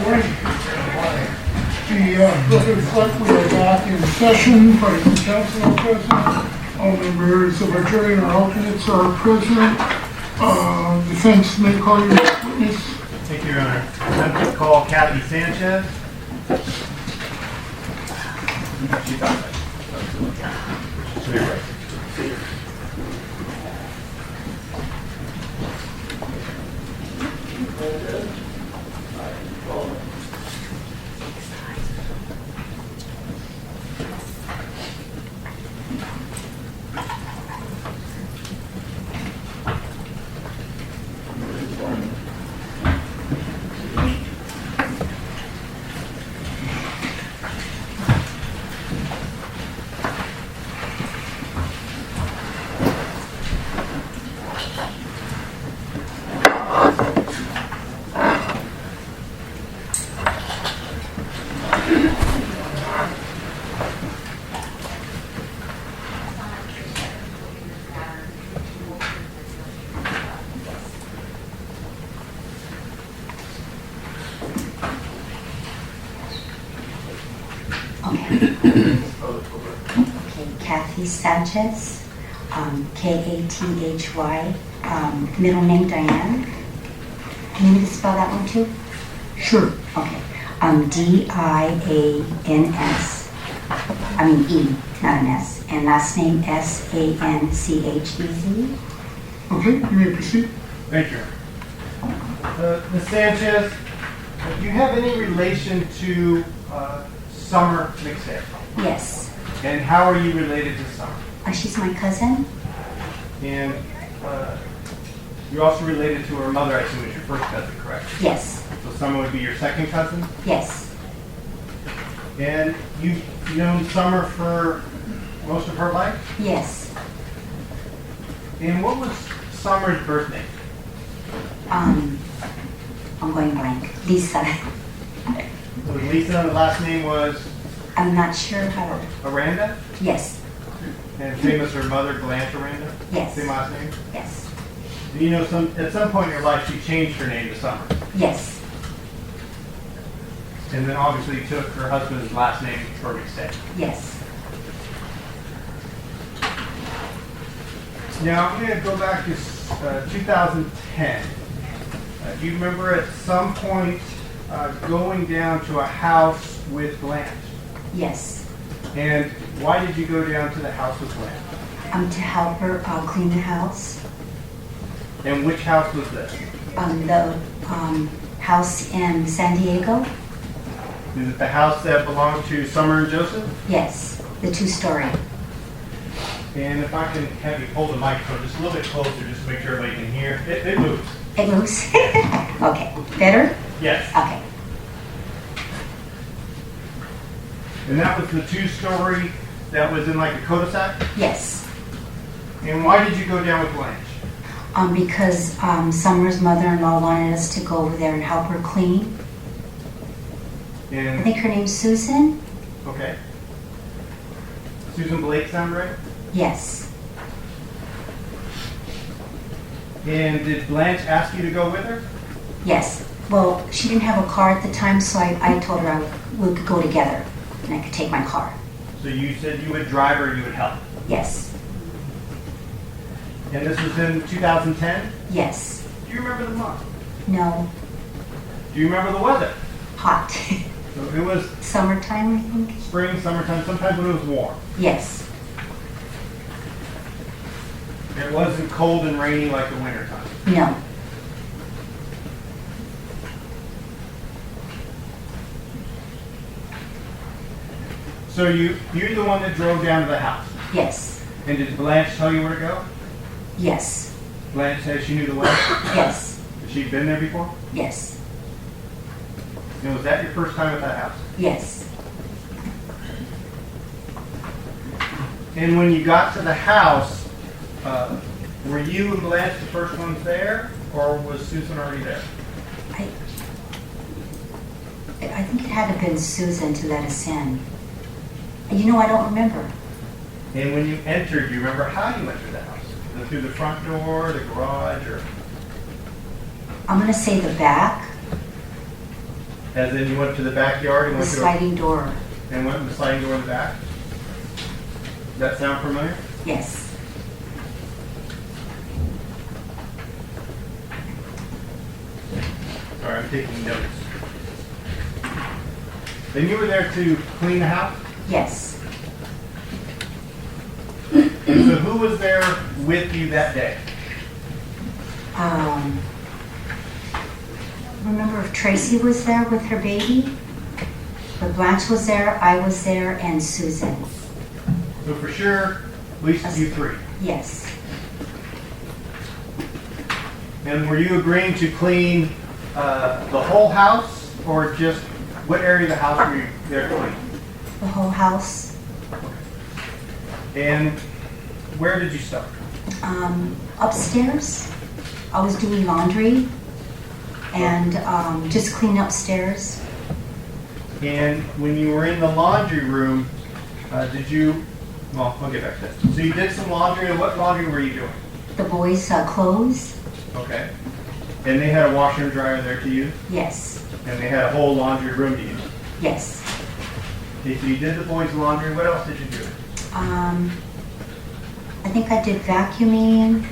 Morning. The reflect we are back in session. Pardon the council are present. All members of our jury and our alternates are present. Defense may call your witness. Thank you, Your Honor. I'm going to call Kathy Sanchez. She's outside. To your right. Kathy Sanchez, K-A-T-H-Y, middle name Diane. Can you need to spell that one too? Sure. Okay. D-I-A-N-S. I mean E, not an S. And last name S-A-N-C-H-E-Z. Okay, you may proceed. Thank you. Ms. Sanchez, do you have any relation to Summer McStay? Yes. And how are you related to Summer? She's my cousin. And you're also related to her mother, I assume, is your first cousin, correct? Yes. So Summer would be your second cousin? Yes. And you've known Summer for most of her life? Yes. And what was Summer's birth name? I'm going blank. Lisa. It was Lisa, and the last name was I'm not sure how to... Aranda? Yes. And same as her mother, Blanche Aranda? Yes. Same last name? Yes. Do you know at some point in your life she changed her name to Summer? Yes. And then obviously took her husband's last name for McStay. Yes. Now I'm going to go back to 2010. Do you remember at some point going down to a house with Blanche? Yes. And why did you go down to the house with Blanche? To help her clean the house. And which house was this? The house in San Diego. Is it the house that belonged to Summer and Joseph? Yes, the two-story. And if I can have you hold the microphone just a little bit closer, just to make sure everybody can hear. It moves. It moves. Okay. Better? Yes. Okay. And that was the two-story that was in like a cul-de-sac? Yes. And why did you go down with Blanche? Because Summer's mother-in-law wanted us to go over there and help her clean. I And think her name's Susan. okay. Susan Blake sound right? Yes. And did Blanche ask you to go with her? Yes. Well, she didn't have a car at the time, so I told her we could go together and I could take my car. So you said you would drive her, you would help. Yes. And this was in 2010? Yes. Do you remember the month? No. Do you remember the weather? Hot. So it was Summertime, I think. spring, summertime, sometimes when it was warm. Yes. It wasn't cold and rainy like the wintertime. No. So you're the one that drove down to the house. Yes. And did Blanche tell you where to go? Yes. Blanche said she knew the way? Yes. Had she been there before? Yes. And was that your first time at that house? Yes. And when you got to the house, were you and Blanche the first ones there, or was Susan already there? I think it had to have been Susan to let us in. You know, I don't remember. And when you entered, do you remember how you entered the house? Was it through the front door, the garage, or? I'm going to say the back. As in you went to the backyard and The went to sliding door, and went in the sliding door in the back? Does that sound familiar? yes. Sorry, I'm taking notes. Then you were there to clean the house? Yes. So who was there with you that day? I remember if Tracy was there with her baby, but Blanche was there, I was there, and Susan. So for sure, at least you three. Yes. And were you agreeing to clean the whole house, or just what area of the house were you there to clean? The whole house. And where did you start? Upstairs, I was doing laundry and just cleaning upstairs. And when you were in the laundry room, did you, well, I'll get back to that. So you did some laundry, and what laundry were you doing? The boys' clothes, Okay. And they had a washer and dryer there to use? yes, And they had a whole laundry room to use? yes. Okay, so you did the boys' laundry, what else did you do? I think I did vacuuming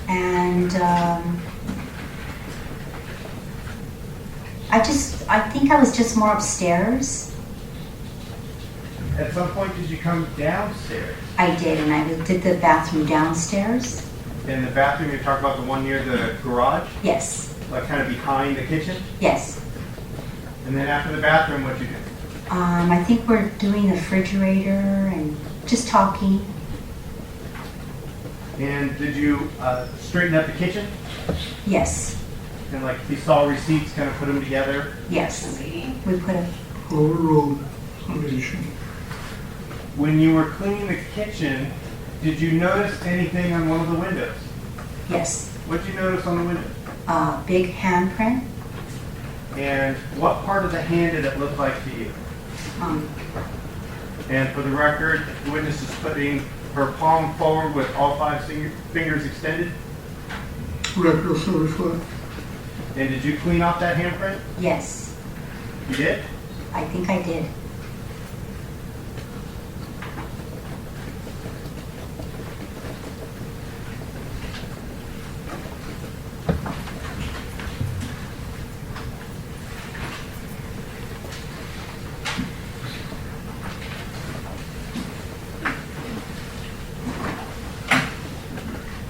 and I think I was just more upstairs. At some point, did you come downstairs? I did, and I did the bathroom downstairs. In the bathroom, you talk about the one near the garage, Yes, like kind of behind the kitchen? yes. And then after the bathroom, what'd you do? I think we're doing the refrigerator and just talking. And did you straighten up the kitchen? Yes, And like if you saw receipts, kind of put them together? yes. We put a, Overall foundation. When you were cleaning the kitchen, did you notice anything on one of the windows? yes, What'd you notice on the window? big handprint. And what part of the hand did it look like to you? And for the record, the witness is putting her palm forward with all five fingers extended. Record also reflect. And did you clean off that handprint? Yes, You did? I think I did.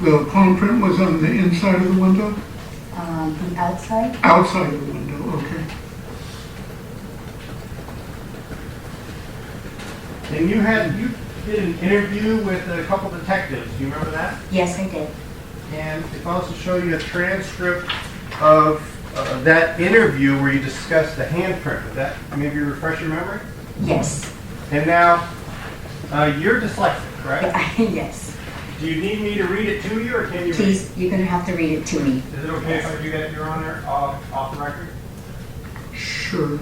The palm print was on the inside of the window? The outside? Outside of the window, okay. And you did an interview with a couple detectives. Do you remember that? Yes, I did. And if I was to show you a transcript of that interview where you discussed the handprint, would that maybe refresh your memory? Yes. And now, you're dyslexic, correct? Yes. Do you need me to read it to you, or can you read it? Please, you're going to have to read it to me. Is it okay if I do that, Your Honor, off the record? Sure.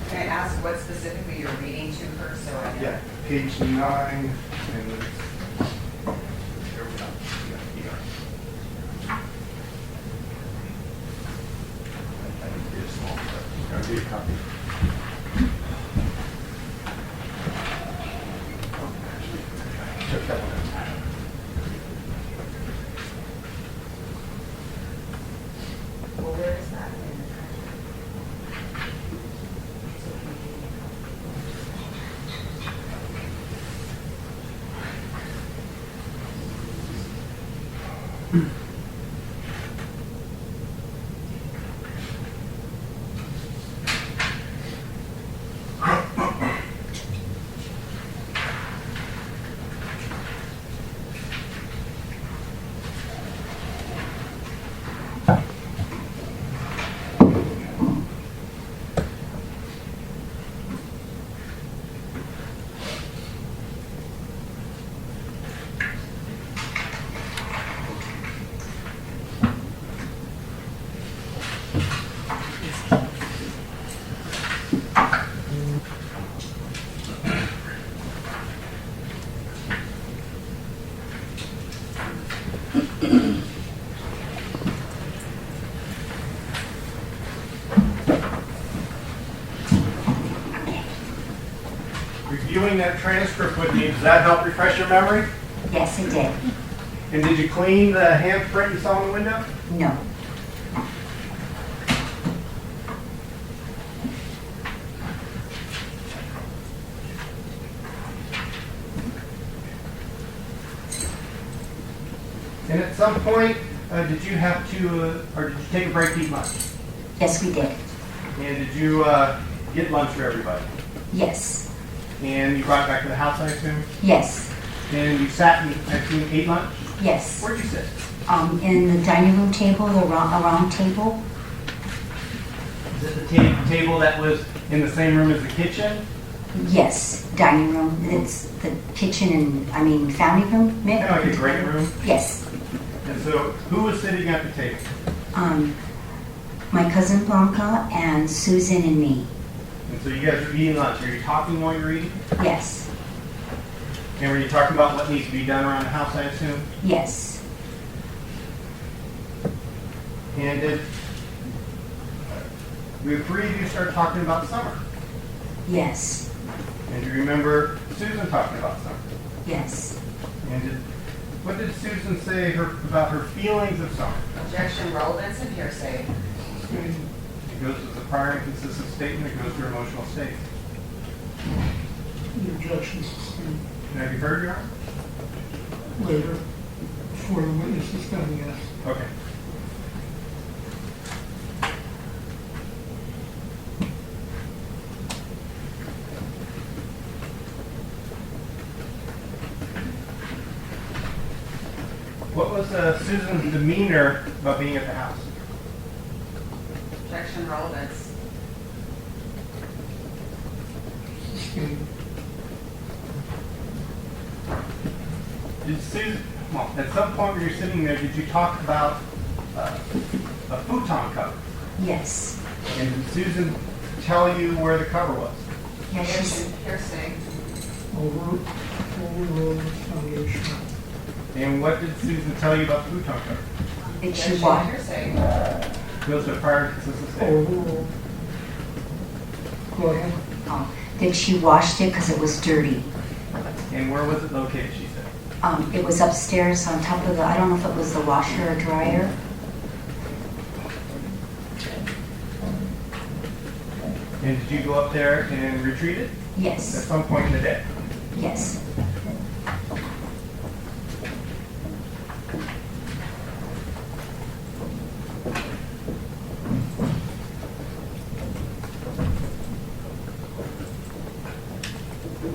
Can I ask what specifically you're reading to her so I know? Yeah, page 9, and there we go. Yeah, you got it. I did a small, but I'll give you a copy. Took that one out. Well, where is that in the reviewing that transcript with me, does that help refresh your memory? Yes, it did. And did you clean the handprint you saw in the window? No. And at some point, did you have to, or did you take a break to eat lunch? Yes, we did. And did you get lunch for everybody? Yes. And you brought it back to the house, I assume? Yes. And you sat and I assume ate lunch? Yes. Where'd you sit? In the dining room table, the round table. Is it the table that was in the same room as the kitchen? Yes, dining room. It's the kitchen and, family room. Maybe? Kind of like a great room? Yes. And so, who was sitting at the table? My cousin Blanca and Susan and me. And so you guys were eating lunch. Are you talking while you're eating? Yes. And were you talking about what needs to be done around the house, I assume? Yes. And did the three of you start talking about summer? Yes. And do you remember Susan talking about summer? Yes. And what did Susan say about her feelings of summer? Objection, relevance, and hearsay. It goes to the prior inconsistent statement. It goes to her emotional state. The objections sustained. And have you heard your honor? Later, before the witness is done, yes. Okay. What was Susan's demeanor about being at the house? Objection, relevance. Sustained. Did Susan, well, at some point when you're sitting there, did you talk about a futon cover? Yes. And did Susan tell you where the cover was? Yes, she's, Objection, hearsay. Overall foundation. And what did Susan tell you about the futon cover? did she Objection, wash? hearsay. Goes to a prior inconsistent statement. Overall. Go ahead. Did she wash it because it was dirty? And where was it located, she said? It was upstairs on top of I don't know if it was the washer or dryer. And did you go up there and retrieve it at Yes. some point in the day? Yes.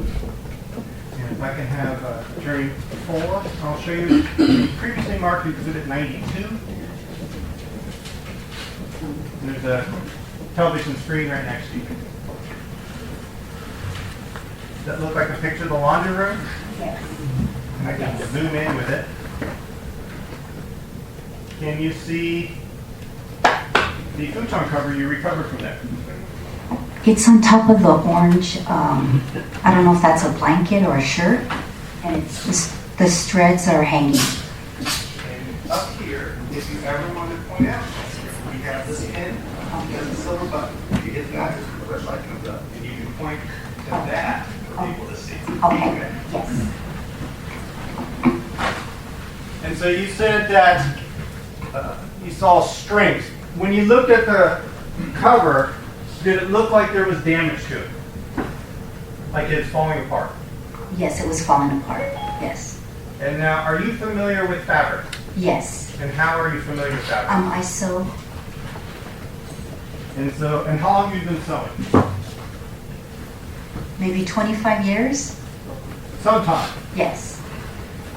And if I can have Attorney 4, I'll show you the previously marked Exhibit 92. There's a television screen right next to you. Does that look like a picture of the laundry room? Yes. I can zoom in with it. Can you see the futon cover you recovered from there? It's on top of the orange, I don't know if that's a blanket or a shirt, and it's just, the threads are hanging. And up here, if you ever want to point out, we have this pin, there's a silver button. You hit that, the red light comes up, and you can point to that for people to see. Okay, yes. And so you said that you saw strings. When you looked at the cover, did it look like there was damage to it? Like it's falling apart? Yes, it was falling apart, yes. And now, are you familiar with fabric? Yes. And how are you familiar with fabric? I sew, And how long have you been sewing? maybe 25 years? Sometime. Yes.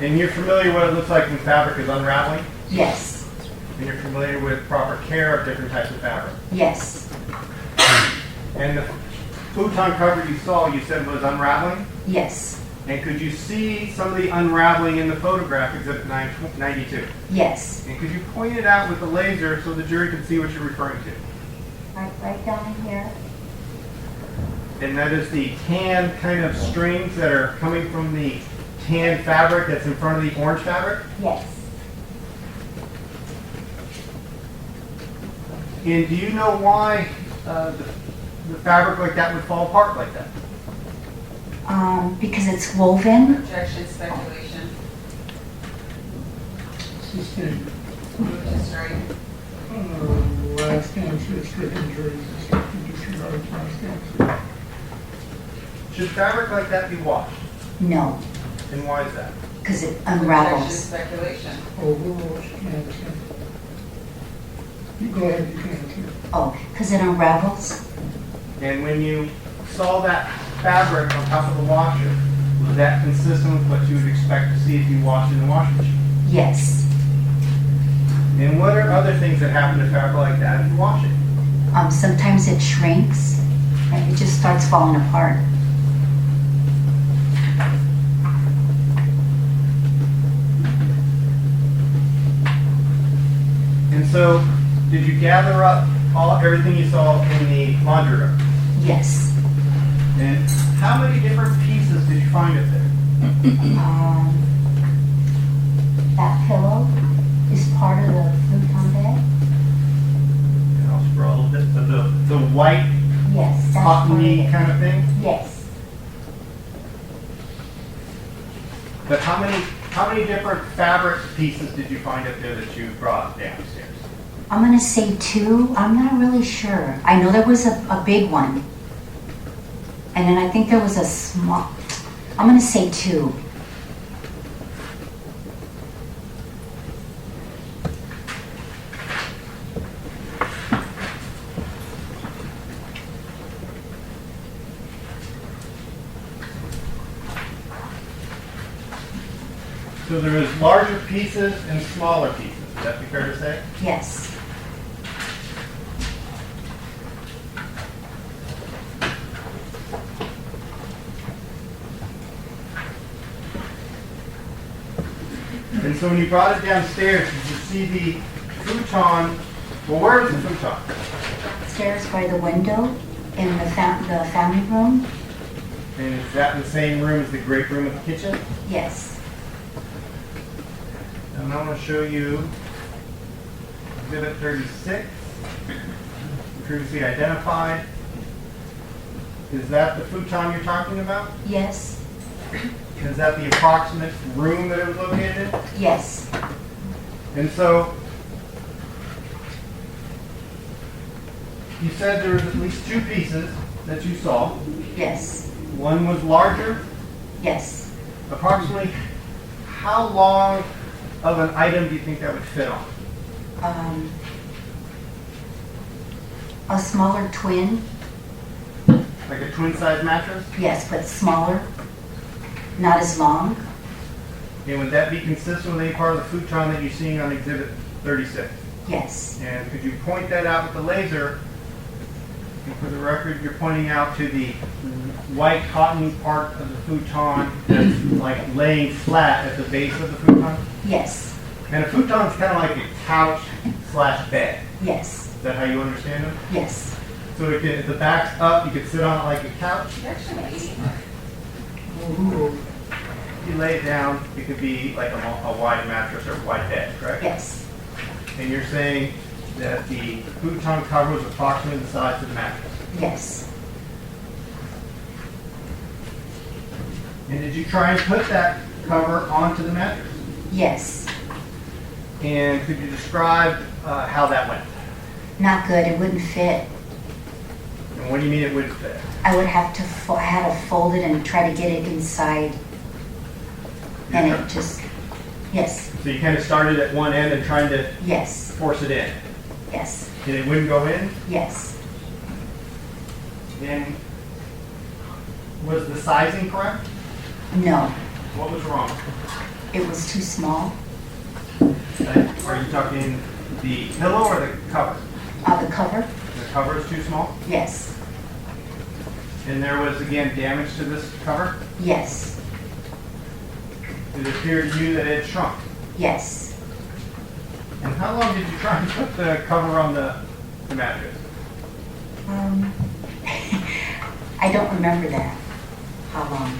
And you're familiar what it looks like when fabric is unraveling? Yes. And you're familiar with proper care of different types of fabric? Yes. And the futon cover you saw, you said was unraveling? Yes. And could you see some of the unraveling in the photograph, Exhibit 92? Yes. And could you point it out with the laser so the jury can see what you're referring to? Right down here? And that is the tan kind of strings that are coming from the tan fabric that's in front of the orange fabric? Yes. And do you know why the fabric like that would fall apart like that? Because it's woven. Objection, speculation. Sustained. Move to strike. Last answer, stricken jury instructed disregard last answer. Should fabric like that be washed? No, And why is that? because it Objection, unravels. speculation. Overruled, you can answer. You go ahead, you can answer. Oh, because it unravels? And when you saw that fabric on top of the washer, was that consistent with what you would expect to see if you washed in the washing machine? Yes. And what are other things that happen to fabric like that if you wash it? Sometimes it shrinks and it just starts falling apart. And so, did you gather up everything you saw in the laundry room? Yes. And how many different pieces did you find up there? That pillow is part of the futon bed. And I'll scroll a little bit. So the white, Yes, that's part of cottony it. kind of thing. Yes. But how many different fabric pieces did you find up there that you brought downstairs? I'm going to say 2. I'm not really sure. I know there was a big one. And then I think there was a small. I'm going to say 2. So there is larger pieces and smaller pieces. Would that be fair to say? Yes. And so when you brought it downstairs, did you see the futon? Well, where was the futon? Stairs by the window in the family room. And is that in the same room as the great room of the kitchen? Yes. And I want to show you Exhibit 36, previously identified. Is that the futon you're talking about? Yes. Is that the approximate room that it was located in? Yes. And so, you said there was at least 2 pieces that you saw. Yes. One was larger. Yes. Approximately how long of an item do you think that would fit on? A smaller twin. Like a twin size mattress? Yes, but smaller. Not as long. And would that be consistent with any part of the futon that you're seeing on Exhibit 36? Yes. And could you point that out with the laser? And for the record, you're pointing out to the white cottony part of the futon that's like laying flat at the base of the futon? Yes. And a futon is kind of like a couch / bed. Yes. Is that how you understand it? Yes. So it can, if the back's up, you could sit on it like a couch. Objection, 80. Overruled. If you lay it down, it could be like a wide mattress or a wide bed, correct? Yes. And you're saying that the futon cover was approximately the size of the mattress. Yes. And did you try and put that cover onto the mattress? Yes. And could you describe how that went? Not good. It wouldn't fit. And what do you mean it wouldn't fit? I would have to I had to fold it and try to get it inside. And it just, yes, So you kind of started at one end and trying to yes, force it in. yes, And it wouldn't go in? yes. And was the sizing correct? No, What was wrong? it was too small. Are you talking the pillow or the cover? The cover, The cover is too small? yes, And there was, again, damage to this cover? yes, It appeared to you that it had shrunk. yes. And how long did you try and put the cover on the mattress? I don't remember that. How long?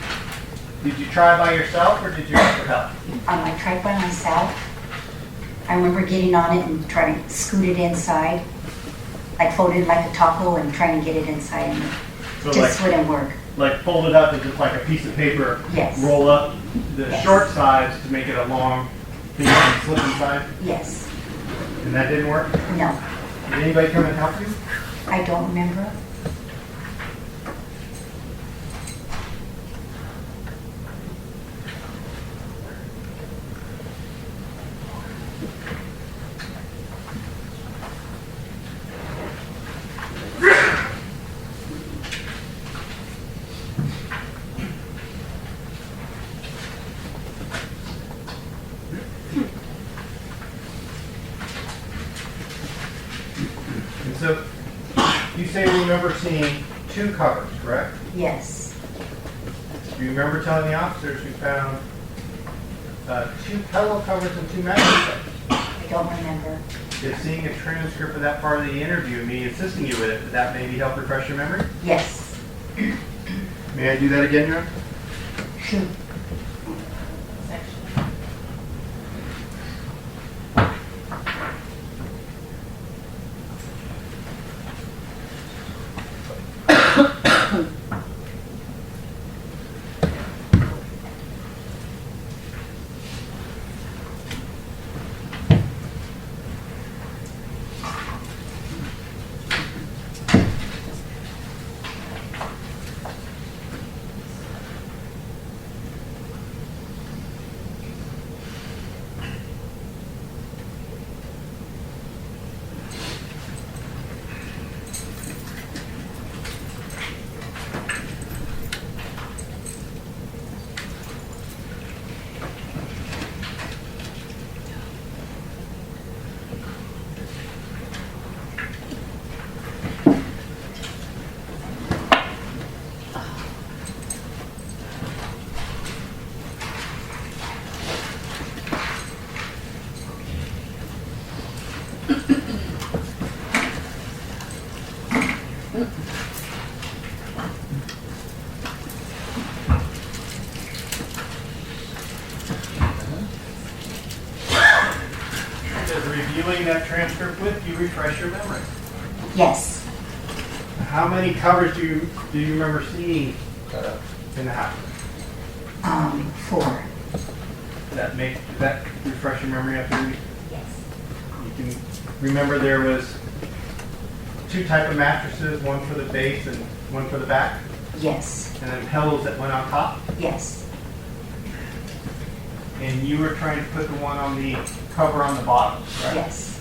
Did you try by yourself or did you ask for help? I tried by myself. I remember getting on it and trying to scoot it inside, like fold it like a taco and trying to get it inside, and it So just wouldn't work. like fold it up as if like a piece of paper. Yes. Roll up the Yes. short sides to make it a long thing you can slip inside. Yes. And that didn't work? No, Did anybody come and help you? I don't remember. And so you say you remember seeing 2 covers, correct? Yes. Do you remember telling the officers you found 2 pillow covers and 2 mattress covers? I don't remember. Did seeing a transcript of that part of the interview, me assisting you with it, did that maybe help refresh your memory? Yes. May I do that again, Your Honor? Sure. Section. Does reviewing that transcript with you refresh your memory? Yes. How many covers do you remember seeing in the house? 4. Does that refresh your memory after you Yes. can remember there was 2 type of mattresses, one for the base and one for the back, Yes. and then pillows that went on top? Yes. And you were trying to put the one on the cover on the bottom, correct? Yes.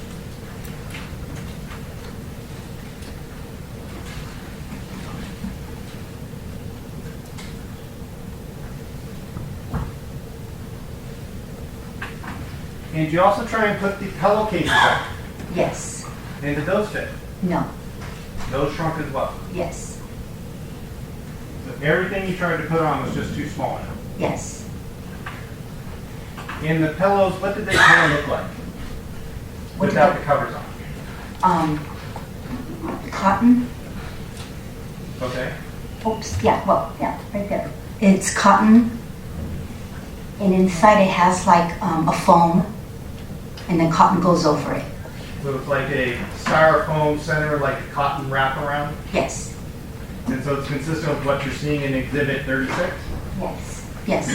And did you also try and put the pillowcases back? Yes. And did those fit? No. Those shrunk as well. Yes. So everything you tried to put on was just too small now. Yes. And the pillows, what did they kind of look like? What did Without they- the covers on. Cotton. Okay. Oops. Yeah. Well. Yeah. Right there. It's cotton, and inside it has like a foam, and then cotton goes over it. So it's like a styrofoam center, like a cotton wraparound. Yes. And so it's consistent with what you're seeing in Exhibit 36. Yes. Yes.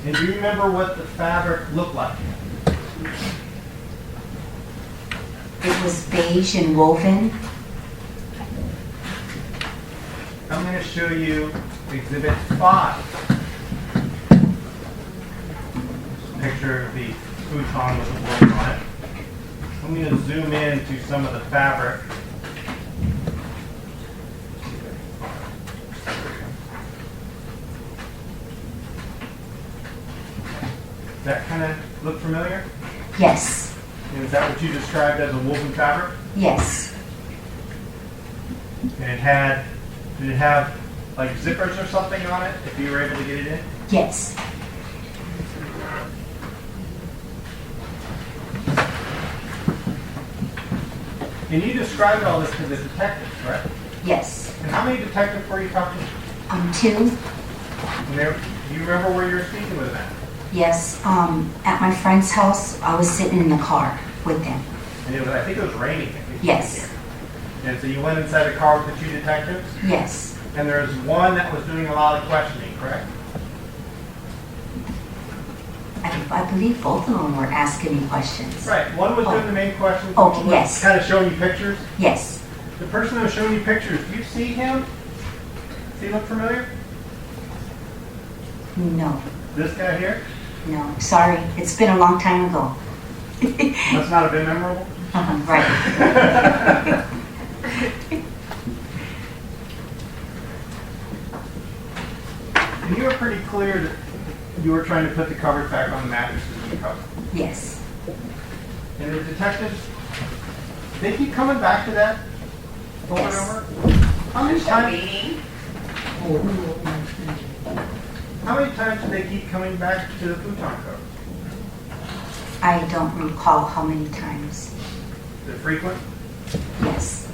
And do you remember what the fabric looked like? It was beige and woven. I'm going to show you Exhibit 5. Picture of the futon with the woven on it. I'm going to zoom in to some of the fabric. Does that kind of look familiar? Yes. And is that what you described as a woven fabric? Yes. And did it have like zippers or something on it if you were able to get it in? Yes. And you described all this to the detectives, right? Yes. And how many detectives were you talking to? 2. And do you remember where you were speaking with them at? Yes, at my friend's house, I was sitting in the car with them. And I think it was raining. I think Yes. And so you went inside the car with the 2 detectives? Yes, And there was one that was doing a lot of questioning, correct? I believe both of them were asking me questions. Right. One was doing the main questions. Okay, one was yes. kind of showing you pictures. Yes, The person that was showing you pictures, do you see him? Does he look familiar? no, This guy here? no, sorry, it's been a long time ago. Must not have been memorable. Right. And you were pretty clear that you were trying to put the covers back on the mattresses in the cover. Yes, And the detectives, they keep coming back to that over Yes. and over? How many times? Meeting, Oh, who wrote McStay? How many times do they keep coming back to the futon cover? I don't recall how many times. Is it frequent? Yes,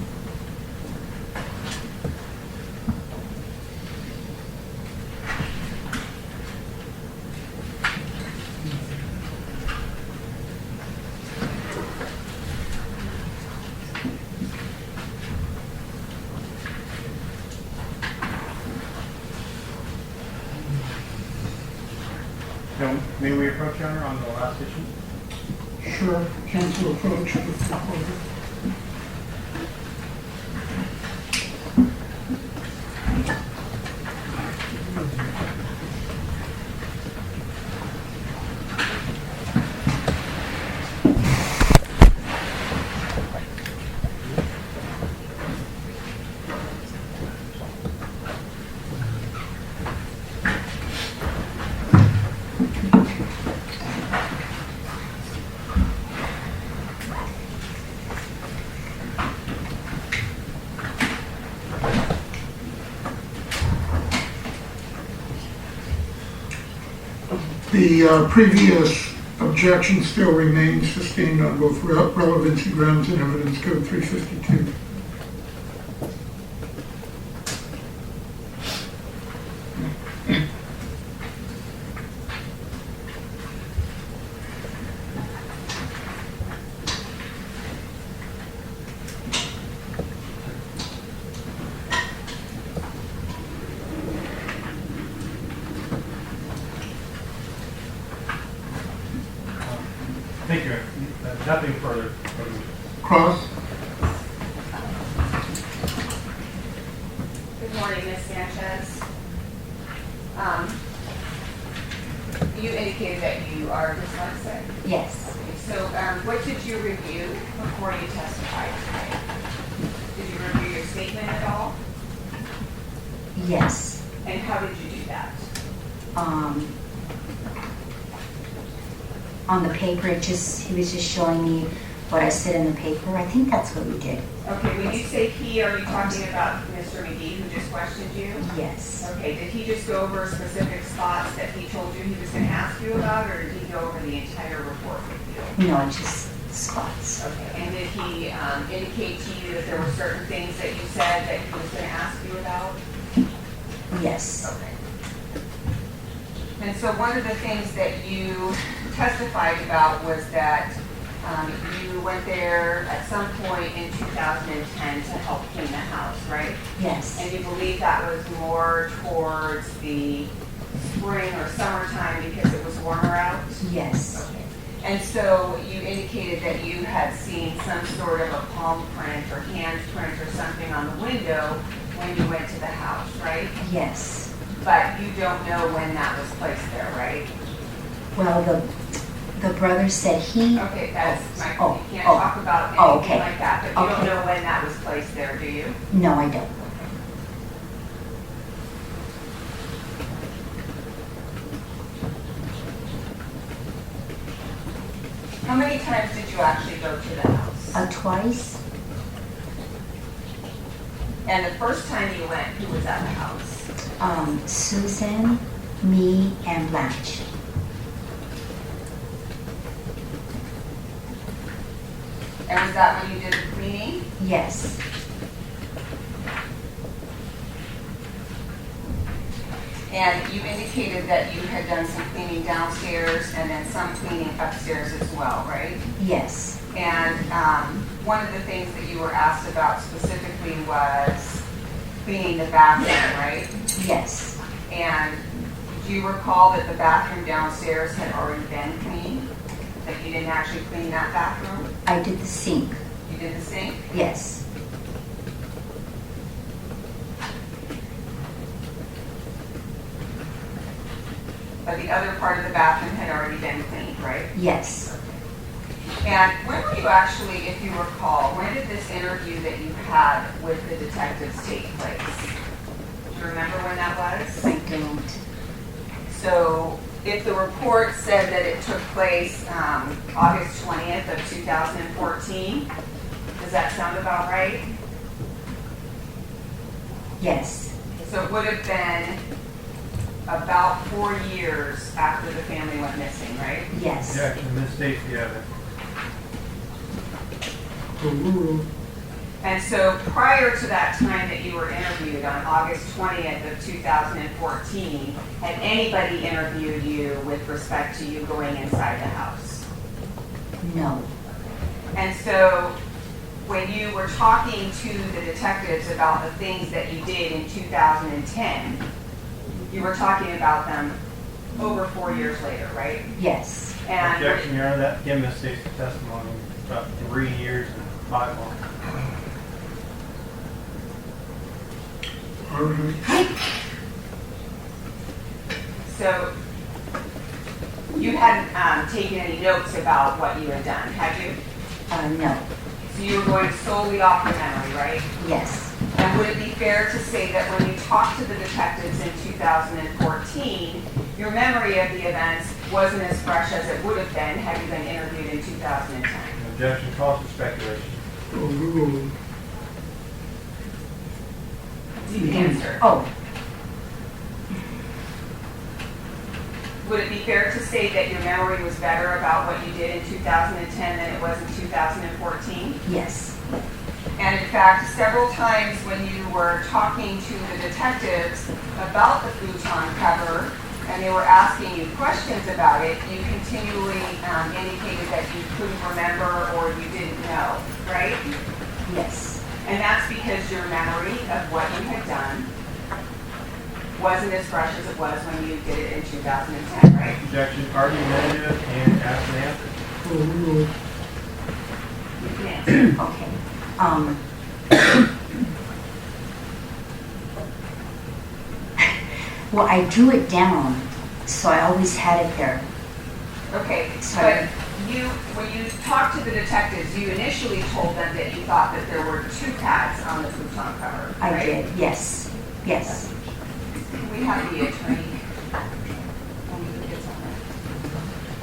No, may we approach, Your Honor, on the last issue? Sure, counsel approach the foreclosure. The previous objection still remains sustained on both relevancy grounds and evidence code 352. Thank you. Nothing further. Cross? good morning, Ms. Sanchez. You indicated that you are dyslexic. yes, So what did you review before you testified today? Did you review your statement at all? yes. And how did you do that? On the paper, he was just showing me what I said in the paper. I think that's what we did. Okay, when you say he, are you talking about Mr. McGee who just questioned you? Yes. Okay, did he just go over specific spots that he told you he was going to ask you about, or did he go over the entire report with you? No, just spots. Okay, and did he indicate to you that there were certain things that you said that he was going to ask you about? Yes. Okay. And so one of the things that you testified about was that you went there at some point in 2010 to help clean the house, right? Yes. And you believe that was more towards the spring or summertime because it was warmer out? Yes. Okay. And so you indicated that you had seen some sort of a palm print or hand print or something on the window when you went to the house, right? Yes. But you don't know when that was placed there, right? Well, the brother said he. Okay, that's my, Oh, you can't oh, talk about oh, anything okay. like that, but you don't Okay. know when that was placed there, do you? No, I don't. How many times did you actually go to the house? Twice. And the first time you went, who was at the house? Susan, me, and Blanche. And was that when you did the cleaning? Yes. And you indicated that you had done some cleaning downstairs and then some cleaning upstairs as well, right? Yes, And one of the things that you were asked about specifically was cleaning the bathroom, right? yes, And do you recall that the bathroom downstairs had already been cleaned? That you didn't actually clean that bathroom? I did the sink, You did the sink? yes, But the other part of the bathroom had already been cleaned, right? yes. And when were you actually, if you recall, when did this interview that you had with the detectives take place? Do you remember when that was? I don't. So if the report said that it took place August 20th of 2014, does that sound about right? Yes, So it would have been about 4 years after the family went missing, right? yes, Objection, Ms. Stacy Evans. Overruled. And so prior to that time that you were interviewed on August 20th of 2014, had anybody interviewed you with respect to you going inside the house? no, And so when you were talking to the detectives about the things that you did in 2010, you were talking about them over 4 years later, right? yes. And Objection, Your Honor, that again, Ms. Stacy's testimony, about 3 years and 5 months. All right. so you hadn't taken any notes about what you had done, had you? No, So you were going solely off your memory, right? yes, And would it be fair to say that when you talked to the detectives in 2014, your memory of the events wasn't as fresh as it would have been had you been interviewed in 2010? Objection, calls for speculation. Overruled. You can answer. oh, Would it be fair to say that your memory was better about what you did in 2010 than it was in 2014? yes, And in fact, several times when you were talking to the detectives about the futon cover, and they were asking you questions about it, you continually indicated that you couldn't remember or you didn't know, right? yes, And that's because your memory of what you had done wasn't as fresh as it was when you did it in 2010, right? Objection, argumentative and ask and answer. Overruled. You can answer. okay. Well, I drew it down, so I always had it there. Okay, Sorry. but when you talked to the detectives, you initially told them that you thought that there were 2 pads on the futon cover, I right? did, yes, yes. We have the attorney. When we look at something.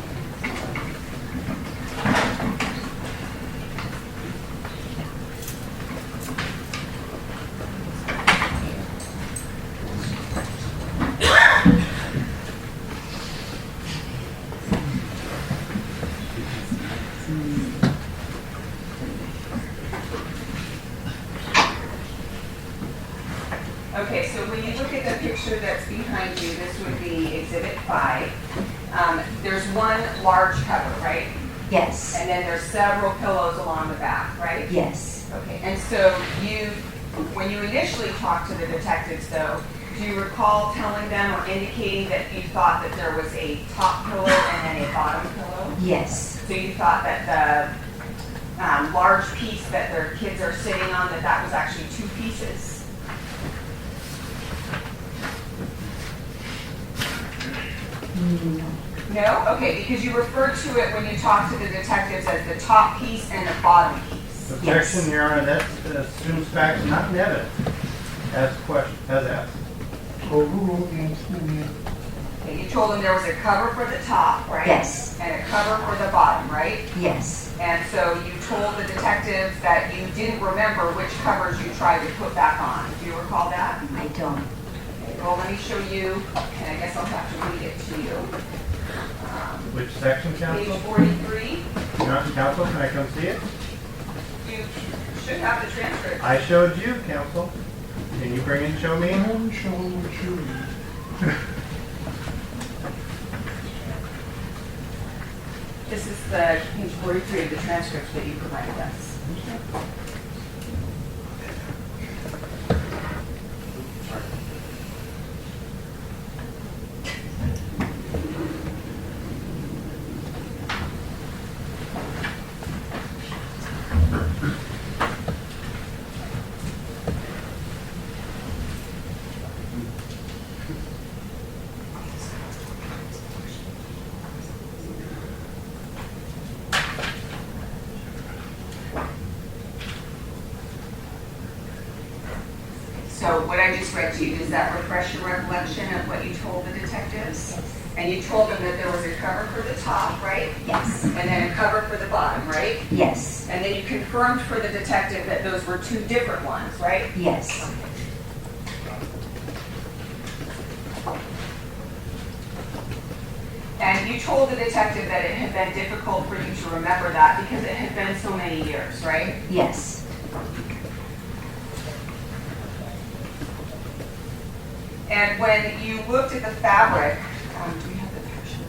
Okay, so when you look at the picture that's behind you, this would be Exhibit 5. There's one large cover, right? Yes, And then there's several pillows along the back, right? yes, Okay, and so when you initially talked to the detectives though, do you recall telling them or indicating that you thought that there was a top pillow and then a bottom pillow? yes, So you thought that the large piece that their kids are sitting on, that was actually 2 pieces? no, No? Okay, because you referred to it when you talked to the detectives as the top piece and the bottom piece. Objection, Your Honor, that assumes facts not in evidence. Ask question, as asked. Overruled, yes, ma'am. Okay, you told them there was a cover for the top, right? Yes. And a cover for the bottom, right? yes, And so you told the detectives that you didn't remember which covers you tried to put back on. Do you recall that? I don't. Okay, well, let me show you, and I guess I'll have to read it to you. Which section, Page counsel? 43, Your Honor, counsel, can I come see it? you should have the transcript. I showed you, counsel. Can you bring it and show I me? haven't shown what you read. This is the page 43 of the transcript that you provided us. So what I just read to you, does that refresh your recollection of what you told the detectives? Yes. And you told them that there was a cover for the top, right? Yes. And then a cover for the bottom, right? Yes. And then you confirmed for the detective that those were two different ones, right? Yes. And you told the detective that it had been difficult for you to remember that because it had been so many years, right? Yes. And when you looked at the fabric, do we have the picture?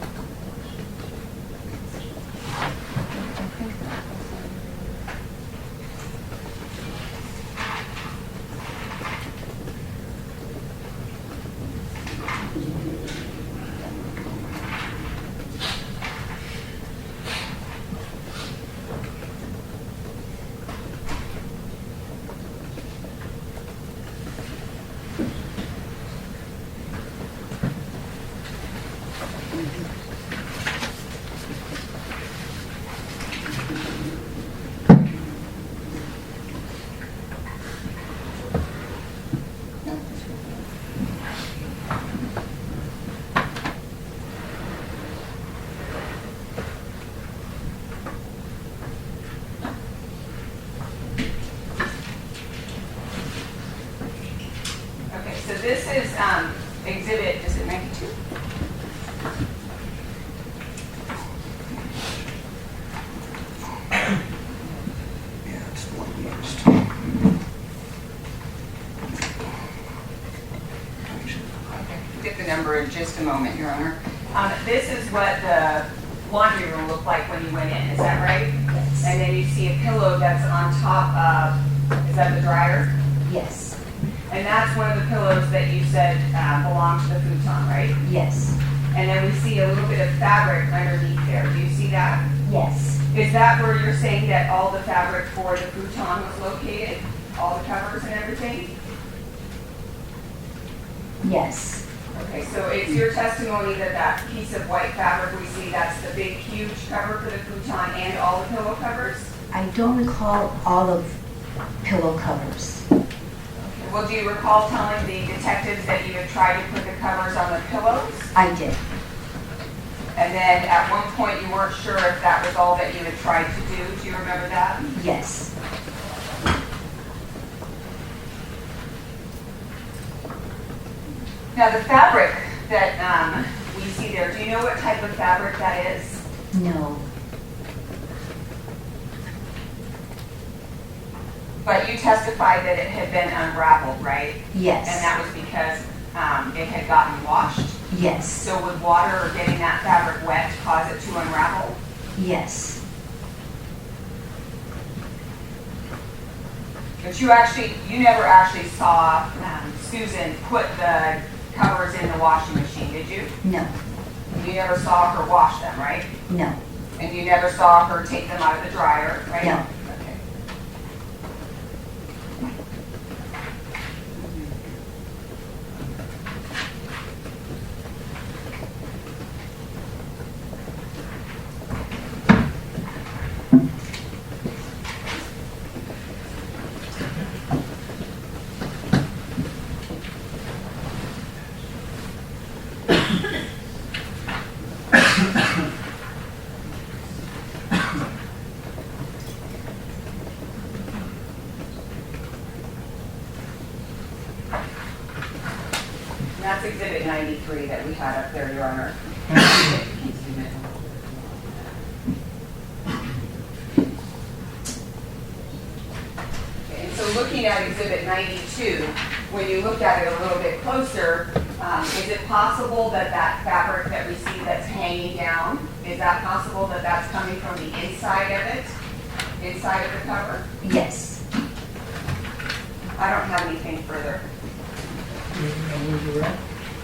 Okay, so this is exhibit, is it 92? Get the number in just a moment, Your Honor. This is what the laundry room looked like when you went in, is that right? Yes. And then you see a pillow that's on top of, is that the dryer? Yes. And that's one of the pillows that you said belonged to the futon, right? Yes. And then we see a little bit of fabric underneath there. Do you see that? Yes. Is that where you're saying that all the fabric for the futon was located? All the covers and everything? Yes. Okay, so it's your testimony that that piece of white fabric we see, that's the big, huge cover for the futon and all the pillow covers? I don't recall all of pillow covers. Okay, well, do you recall telling the detectives that you had tried to put the covers on the pillows? I did. And then at one point you weren't sure if that was all that you had tried to do. Do you remember that? Yes. Now the fabric that we see there, do you know what type of fabric that is? No. But you testified that it had been unraveled, right? Yes. And that was because it had gotten washed? Yes. So would water or getting that fabric wet cause it to unravel? Yes. But you never actually saw Susan put the covers in the washing machine, did you? No. You never saw her wash them, right? No. And you never saw her take them out of the dryer, right? No. Okay. That's exhibit 93 that we had up there, Your Honor. Okay, and so looking at exhibit 92, when you look at it a little bit closer, Is it possible that that fabric that we see that's hanging down, is that possible that that's coming from the inside of it? Inside of the cover? Yes. I don't have anything further.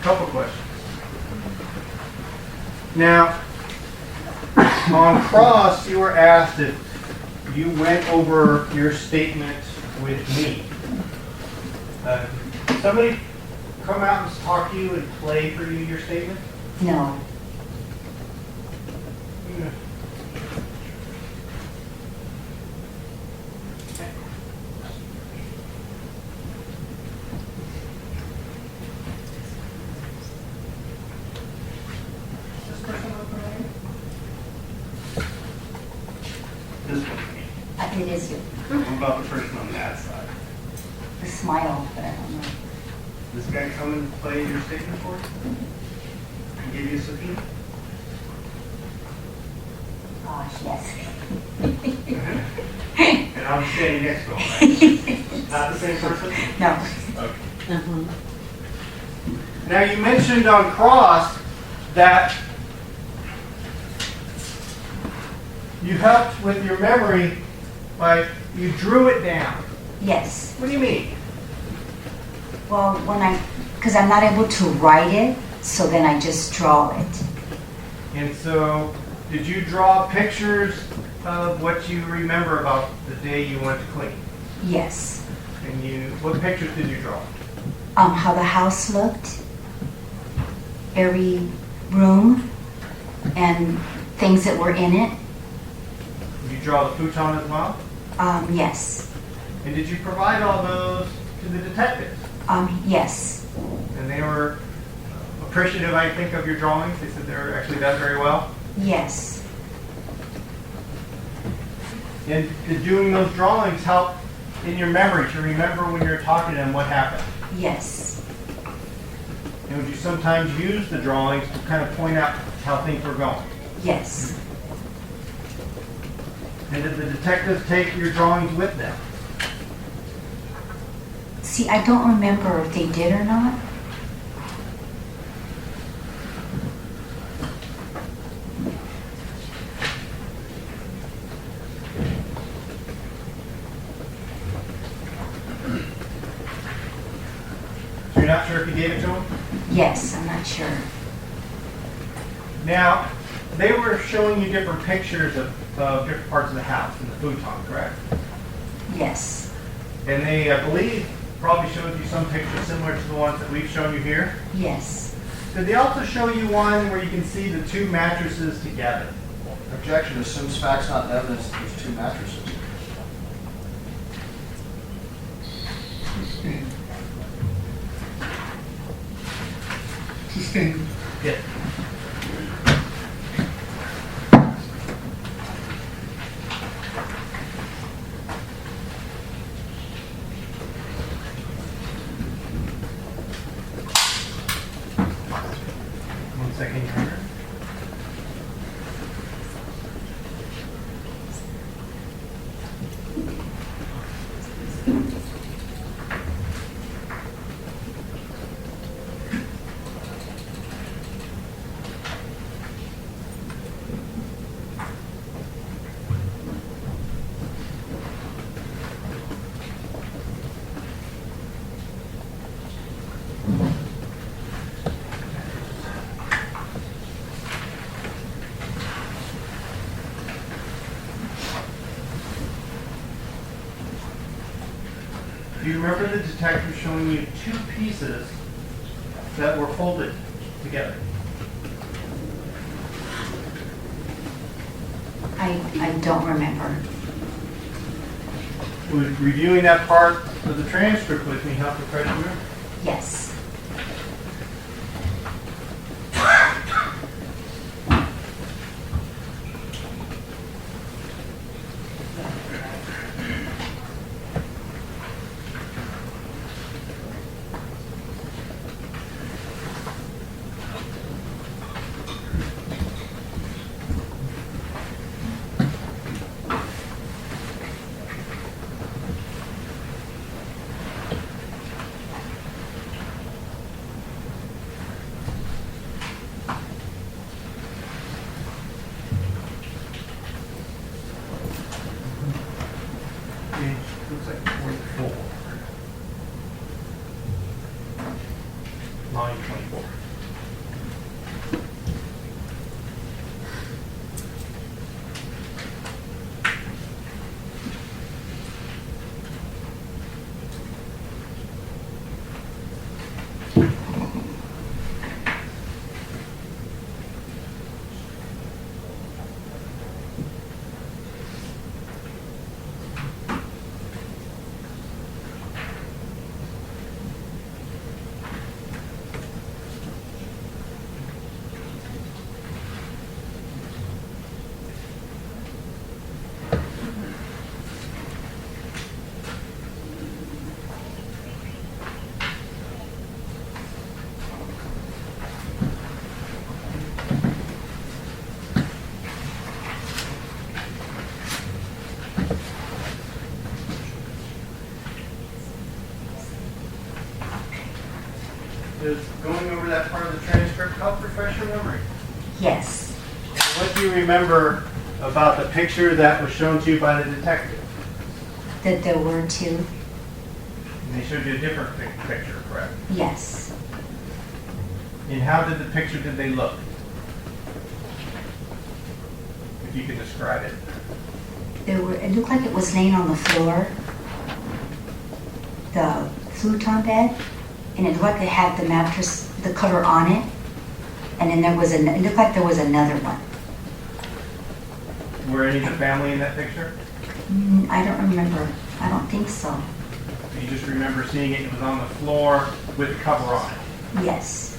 Couple questions. Now, on cross, you were asked if you went over your statement with me. Somebody come out and talk to you and play for you your statement? No. Yeah. This person look familiar? This one. It is you. What about the person on that side? The smile, but I don't know. This guy come and play your statement for you? And give you a subpoena? Gosh, yes. And I'm standing next to him, right? Not the same person? No. Okay. Now you mentioned on cross that you helped with your memory by you drew it down. Yes. What do you mean? Well, because I'm not able to write it, so then I just draw it. And so, did you draw pictures of what you remember about the day you went to clean? Yes. And what pictures did you draw? How the house looked, every room, and things that were in it. Did you draw the futon as well? Yes. And did you provide all those to the detectives? Yes. And they were appreciative, I think, of your drawings. They said they were actually done very well. Yes. And did doing those drawings help in your memory to remember when you were talking to them what happened? Yes. And would you sometimes use the drawings to kind of point out how things were going? Yes. And did the detectives take your drawings with them? See, I don't remember if they did or not. So you're not sure if you gave it to them? Yes, I'm not sure. Now, they were showing you different pictures of different parts of the house in the futon, correct? Yes. And they, I believe, probably showed you some pictures similar to the ones that we've shown you here. Yes. Did they also show you one where you can see the two mattresses together? Objection, assumes facts not in evidence that there's two mattresses. Sustained. Yes. One second, Your Honor. Do you remember the detective showing you two pieces that were folded together? I don't remember. Would reviewing that part of the transcript with me help refresh your memory? Yes. line 24. Does going over that part of the transcript help refresh your memory? Yes. What do you remember about the picture that was shown to you by the detective? That there were two? And they showed you a different picture, correct? Yes. And how did they look? If you could describe it. It looked like it was laying on the floor, the futon bed, and it looked like it had the mattress, the cover on it, and then it looked like there was another one. Were any of the family in that picture? I don't remember. I don't think so. You just remember seeing it was on the floor with the cover on it. Yes.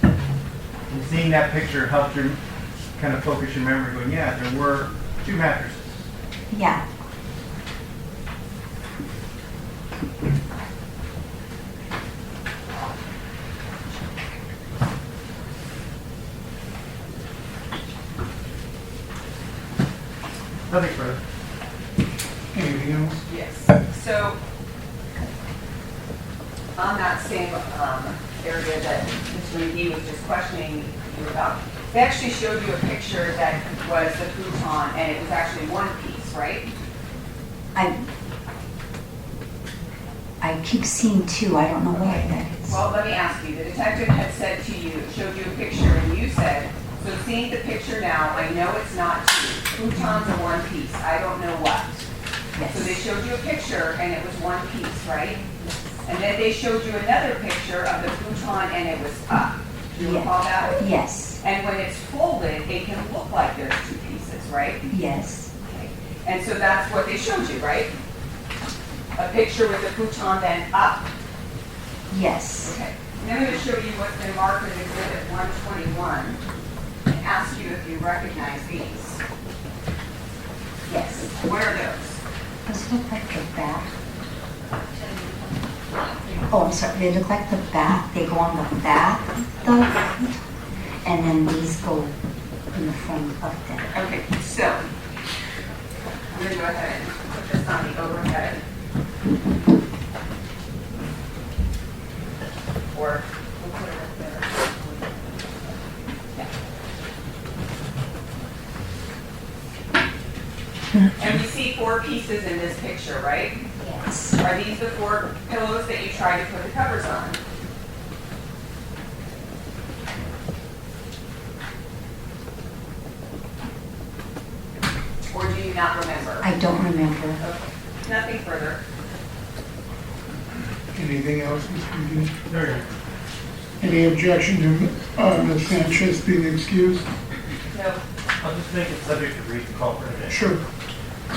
And seeing that picture helped you kind of focus your memory going, yeah, there were two mattresses. Yeah. Nothing further. Anything else? Yes, so on that same area that Mr. McGee was just questioning you about, they actually showed you a picture that was the futon, and it was actually one piece, right? I keep seeing two. I don't know why that is. Well, let me ask you, the detective had said to you, showed you a picture, and you said, so seeing the picture now, I know it's not two. Futons are one piece, I don't know what. So they Yes. showed you a picture, and it was one piece, right? And then they showed you another picture of the futon, and it was up. Do you Yeah. recall that? Yes. And when it's folded, it can look like there's two pieces, right? Yes. Okay. And so that's what they showed you, right? A picture with the futon then up. Yes. Okay. And I'm going to show you what's been marked in Exhibit 121 and ask you if you recognize these. Yes. What are those? Those look like the back. Oh, I'm sorry. They look like the back. They go on the back, and then these go in the front of them. Okay, so I'm going to go ahead and put this on the overhead. Or we'll put it up there. Yeah. And we see four pieces in this picture, right? Yes. Are these the four pillows that you tried to put the covers on? Or do you not remember? I don't remember. Okay, nothing further. Anything else, Mr. McGee? There you go. Any objection to Ms. Sanchez being excused? No. I'll just make it subject to brief call for today. Sure.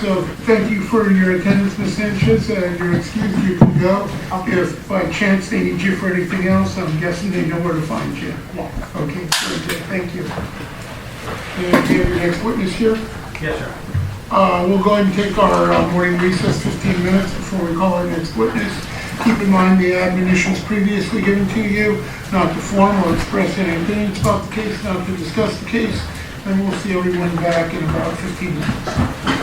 So thank you for your attendance, Ms. Sanchez, and you're excused, you can go. Okay. If by chance they need you for anything else, I'm guessing they know where to find you. Yeah. Okay, very good, thank you. And we have your next witness here. Yes, sir. We'll go ahead and take our morning recess, 15 minutes before we call our next witness. Keep in mind the admonitions previously given to you, not to form or express any opinions about the case, not to discuss the case, and we'll see everyone back in about 15 minutes.